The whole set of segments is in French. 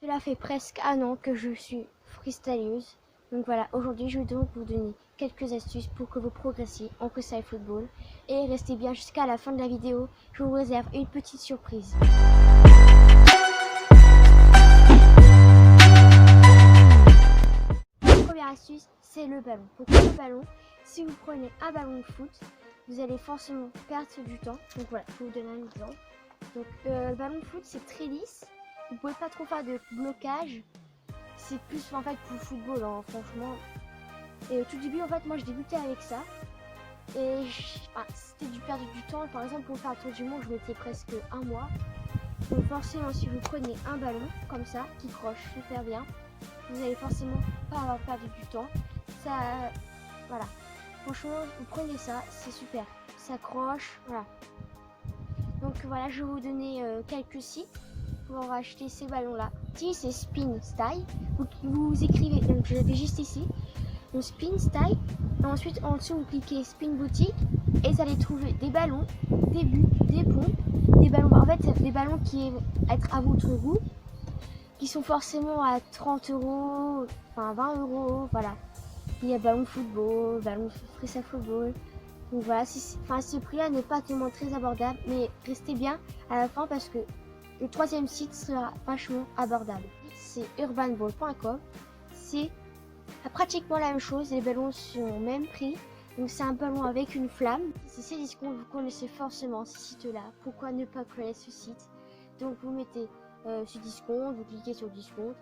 Cela fait presque un an que je suis freestyleuse. Donc voilà, aujourd'hui je vais donc vous donner quelques astuces pour que vous progressiez en freestyle football. Et restez bien jusqu'à la fin de la vidéo, je vous réserve une petite surprise. La première astuce, c'est le ballon. Pourquoi le ballon? Si vous prenez un ballon de foot, vous allez forcément perdre du temps. Donc voilà, je vais vous donner un exemple. Donc le ballon de foot, c'est très lisse. Vous pouvez pas trop faire de blocage. C'est plus en fait pour le football, hein, franchement. Et au tout début, en fait, moi, je débutais avec ça. Et c'était du perdre du temps. Par exemple, pour faire un tour du monde, je mettais presque un mois. Donc forcément, si vous prenez un ballon comme ça, qui croche super bien, vous allez forcément pas avoir perdu du temps. Ça, voilà. Franchement, vous prenez ça, c'est super. Ça croche, voilà. Donc voilà, je vais vous donner quelques sites pour acheter ces ballons-là. Ici, c'est Spin Style. Vous écrivez, donc je vais juste ici, donc Spin Style. Et ensuite, en dessous, vous cliquez Spin Boutique et vous allez trouver des ballons, des buts, des pompes, des ballons. En fait, c'est des ballons qui vont être à votre goût, qui sont forcément à 30 €, enfin 20 €, voilà. Il y a ballon football, ballon freestyle football. Donc voilà, ce prix-là n'est pas tellement très abordable, mais restez bien à la fin parce que le troisième site sera vachement abordable. C'est urbanball.com. C'est pratiquement la même chose, les ballons sont au même prix. Donc c'est un ballon avec une flamme. C'est ces discounts, vous connaissez forcément ce site-là. Pourquoi ne pas connaître ce site? Donc vous mettez ce discount, vous cliquez sur discount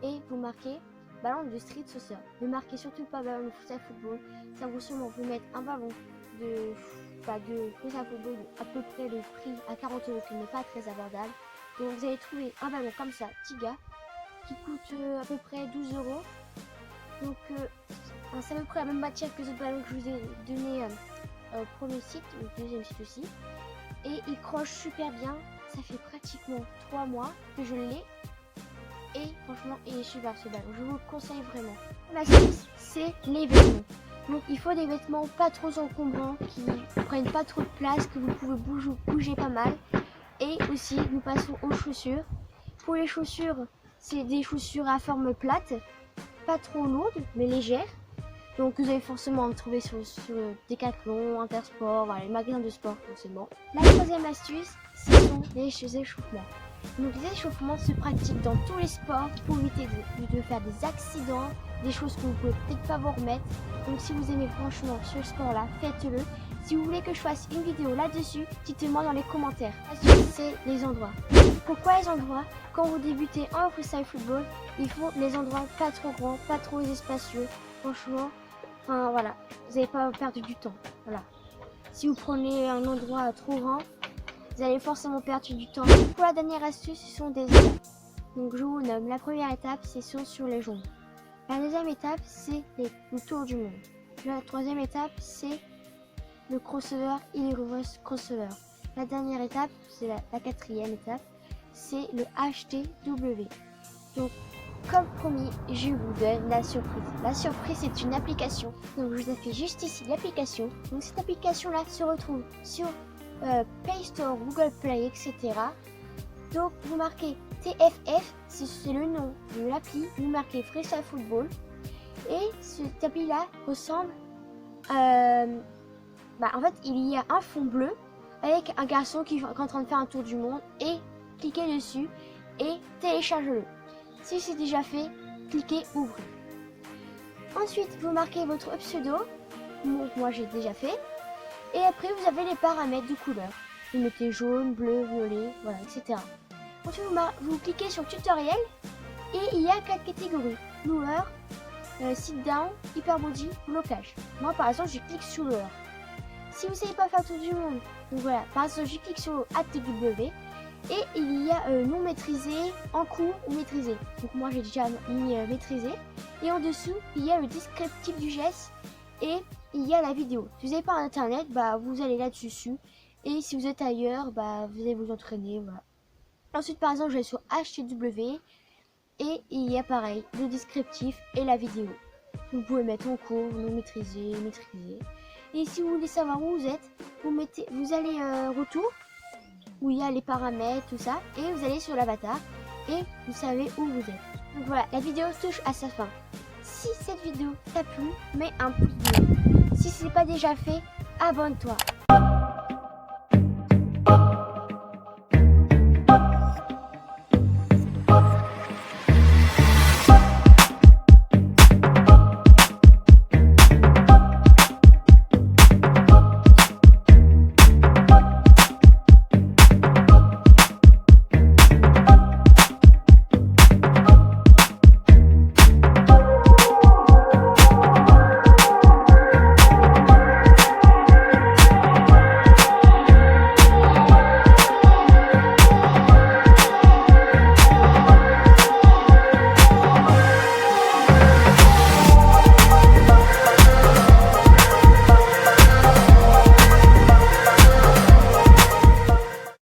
et vous marquez ballon de street soccer. Ne marquez surtout pas ballon de freestyle football. Ça vous sûrement vous mettre un ballon de freestyle football à peu près le prix à 40 € qui n'est pas très abordable. Donc vous allez trouver un ballon comme ça, Tiga, qui coûte à peu près 12 €. Donc c'est à peu près la même matière que ce ballon que je vous ai donné au premier site, au deuxième site aussi. Et il croche super bien. Ça fait pratiquement 3 mois que je l'ai. Et franchement, il est super ce ballon. Je vous le conseille vraiment. L'astuce, c'est les vêtements. Donc il faut des vêtements pas trop encombrants, qui prennent pas trop de place, que vous pouvez bouger pas mal. Et aussi, nous passons aux chaussures. Pour les chaussures, c'est des chaussures à forme plate, pas trop lourdes, mais légères. Donc vous allez forcément en trouver sur Decathlon, Intersport, voilà, les magasins de sport forcément. La troisième astuce, ce sont les échauffements. Donc les échauffements se pratiquent dans tous les sports pour éviter de faire des accidents, des choses que vous pouvez peut-être pas vous remettre. Donc si vous aimez franchement ce sport-là, faites-le. Si vous voulez que je fasse une vidéo là-dessus, dites-moi dans les commentaires. Ensuite, c'est les endroits. Pourquoi les endroits? Quand vous débutez en freestyle football, il faut les endroits pas trop grands, pas trop espacieux. Franchement, enfin voilà, vous n'allez pas perdre du temps. Voilà. Si vous prenez un endroit trop grand, vous allez forcément perdre du temps. Pour la dernière astuce, ce sont des étapes. Donc je vous nomme. La première étape, c'est sur les jambes. La deuxième étape, c'est le tour du monde. La troisième étape, c'est le crossover et le reverse crossover. La dernière étape, c'est la quatrième étape, c'est le HTW. Donc, comme promis, je vous donne la surprise. La surprise, c'est une application. Donc, je vous ai fait juste ici l'application. Donc, cette application-là se retrouve sur Play Store, Google Play, etc. Donc, vous marquez TFF, c'est le nom de l'appli. Vous marquez Freestyle Football. Et cette appli-là ressemble en fait, il y a un fond bleu avec un garçon qui est en train de faire un tour du monde et cliquez dessus et téléchargez-le. Si c'est déjà fait, cliquez ouvrir. Ensuite, vous marquez votre pseudo. Donc, moi, j'ai déjà fait. Et après, vous avez les paramètres de couleur. Vous mettez jaune, bleu, violet, voilà, etc. Ensuite, vous cliquez sur tutoriel et il y a 4 catégories. Lower, sit down, hyperbody, blocage. Moi, par exemple, je clique sur lower. Si vous ne savez pas faire tout du monde, donc voilà, par exemple, je clique sur le ATW et il y a non maîtrisé, en cours ou maîtrisé. Donc moi j'ai déjà mis maîtrisé. Et en dessous, il y a le descriptif du geste et il y a la vidéo. Si vous n'avez pas internet, vous allez là-dessus. Et si vous êtes ailleurs, vous allez vous entraîner. Voilà. Ensuite, par exemple, je vais sur HTW et il y a pareil, le descriptif et la vidéo. Vous pouvez mettre en cours, non maîtrisé, maîtrisé. Et si vous voulez savoir où vous êtes, vous allez retour, où il y a les paramètres, tout ça, et vous allez sur l'avatar. et vous savez où vous êtes. Donc voilà, la vidéo touche à sa fin. Si cette vidéo t'a plu, mets un pouce bleu. Si ce n'est pas déjà fait, abonne-toi.